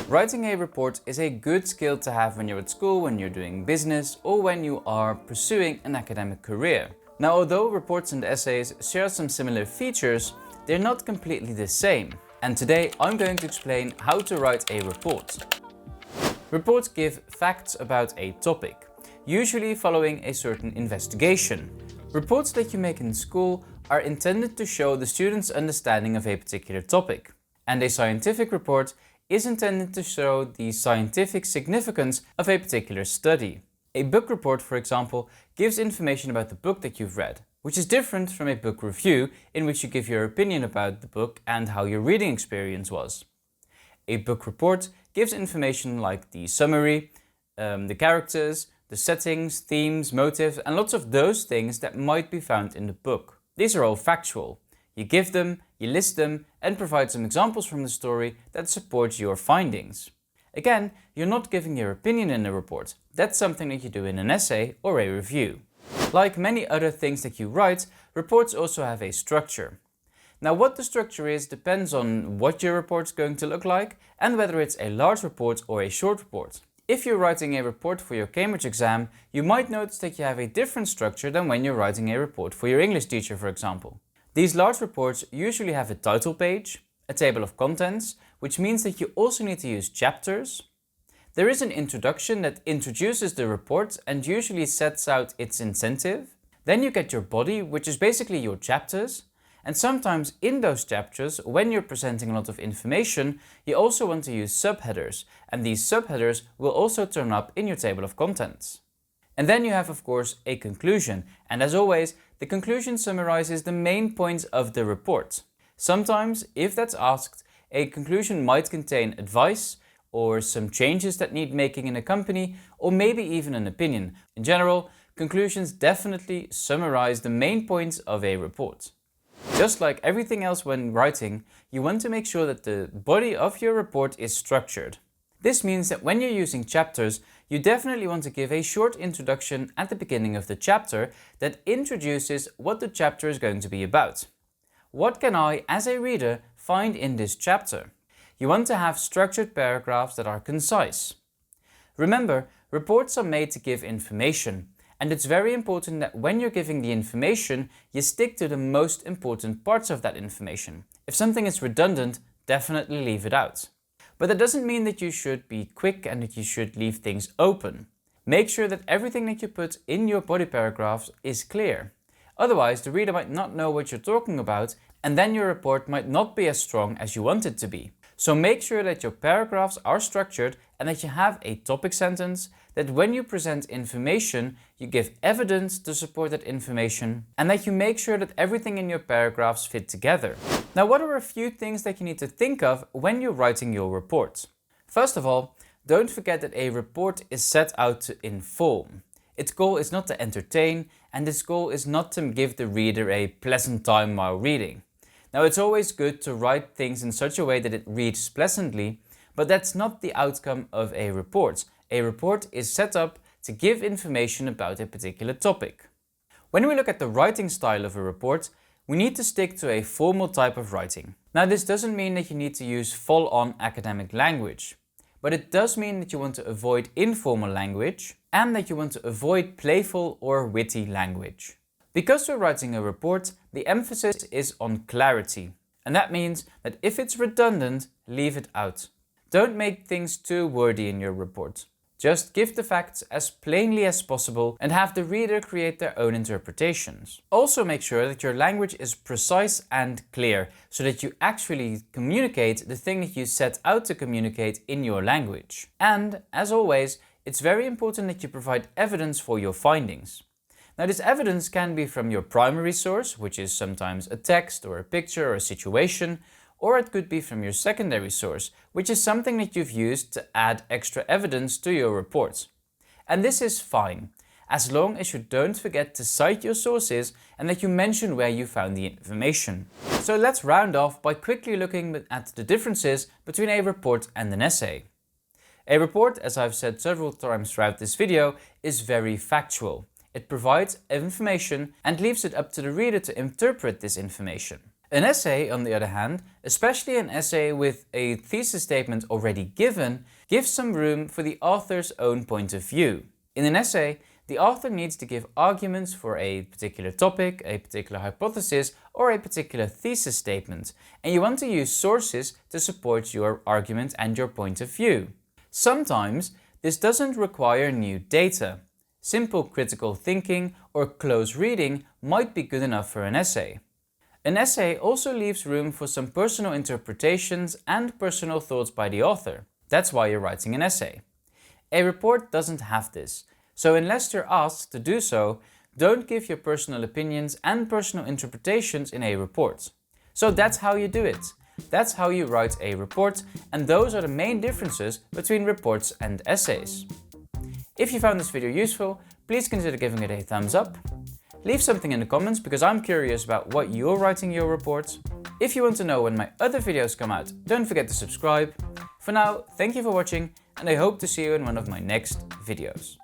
Writing a report is a good skill to have when you're at school, when you're doing business, or when you are pursuing an academic career. Now, although reports and essays share some similar features, they're not completely the same. And today I'm going to explain how to write a report. Reports give facts about a topic, usually following a certain investigation. Reports that you make in school are intended to show the student's understanding of a particular topic. And a scientific report is intended to show the scientific significance of a particular study. A book report, for example, gives information about the book that you've read, which is different from a book review in which you give your opinion about the book and how your reading experience was. A book report gives information like the summary, the characters, the settings, themes, motives, and lots of those things that might be found in the book. These are all factual. You give them, you list them, and provide some examples from the story that support your findings. Again, you're not giving your opinion in a report. That's something that you do in an essay or a review. Like many other things that you write, reports also have a structure. Now, what the structure is depends on what your report's going to look like and whether it's a large report or a short report. If you're writing a report for your Cambridge exam, you might notice that you have a different structure than when you're writing a report for your English teacher, for example. These large reports usually have a title page, a table of contents, which means that you also need to use chapters. There is an introduction that introduces the report and usually sets out its incentive. Then you get your body, which is basically your chapters. And sometimes in those chapters, when you're presenting a lot of information, you also want to use subheaders. And these subheaders will also turn up in your table of contents. And then you have, of course, a conclusion. And as always, the conclusion summarizes the main points of the report. Sometimes, if that's asked, a conclusion might contain advice or some changes that need making in a company, or maybe even an opinion. In general, conclusions definitely summarize the main points of a report. Just like everything else when writing, you want to make sure that the body of your report is structured. This means that when you're using chapters, you definitely want to give a short introduction at the beginning of the chapter that introduces what the chapter is going to be about. What can I, as a reader, find in this chapter? You want to have structured paragraphs that are concise. Remember, reports are made to give information, and it's very important that when you're giving the information, you stick to the most important parts of that information. If something is redundant, definitely leave it out. But that doesn't mean that you should be quick and that you should leave things open. Make sure that everything that you put in your body paragraphs is clear. Otherwise, the reader might not know what you're talking about, and then your report might not be as strong as you want it to be. So make sure that your paragraphs are structured and that you have a topic sentence, that when you present information, you give evidence to support that information, and that you make sure that everything in your paragraphs fit together. Now, what are a few things that you need to think of when you're writing your report? First of all, don't forget that a report is set out to inform. Its goal is not to entertain, and its goal is not to give the reader a pleasant time while reading. Now, it's always good to write things in such a way that it reads pleasantly, but that's not the outcome of a report. A report is set up to give information about a particular topic. When we look at the writing style of a report, we need to stick to a formal type of writing. Now, this doesn't mean that you need to use full-on academic language, but it does mean that you want to avoid informal language and that you want to avoid playful or witty language. Because we're writing a report, the emphasis is on clarity. And that means that if it's redundant, leave it out. Don't make things too wordy in your report. Just give the facts as plainly as possible and have the reader create their own interpretations. Also make sure that your language is precise and clear, so that you actually communicate the thing that you set out to communicate in your language. And, as always, it's very important that you provide evidence for your findings. Now, this evidence can be from your primary source, which is sometimes a text or a picture or a situation, or it could be from your secondary source, which is something that you've used to add extra evidence to your report. And this is fine, as long as you don't forget to cite your sources and that you mention where you found the information. So let's round off by quickly looking at the differences between a report and an essay. A report, as I've said several times throughout this video, is very factual. It provides information and leaves it up to the reader to interpret this information. An essay, on the other hand, especially an essay with a thesis statement already given, gives some room for the author's own point of view. In an essay, the author needs to give arguments for a particular topic, a particular hypothesis, or a particular thesis statement, and you want to use sources to support your argument and your point of view. Sometimes, this doesn't require new data. Simple critical thinking or close reading might be good enough for an essay. An essay also leaves room for some personal interpretations and personal thoughts by the author. That's why you're writing an essay. A report doesn't have this, so unless you're asked to do so, don't give your personal opinions and personal interpretations in a report. So that's how you do it. That's how you write a report, and those are the main differences between reports and essays. If you found this video useful, please consider giving it a thumbs up. Leave something in the comments because I'm curious about what you're writing your reports. If you want to know when my other videos come out, don't forget to subscribe. For now, thank you for watching, and I hope to see you in one of my next videos.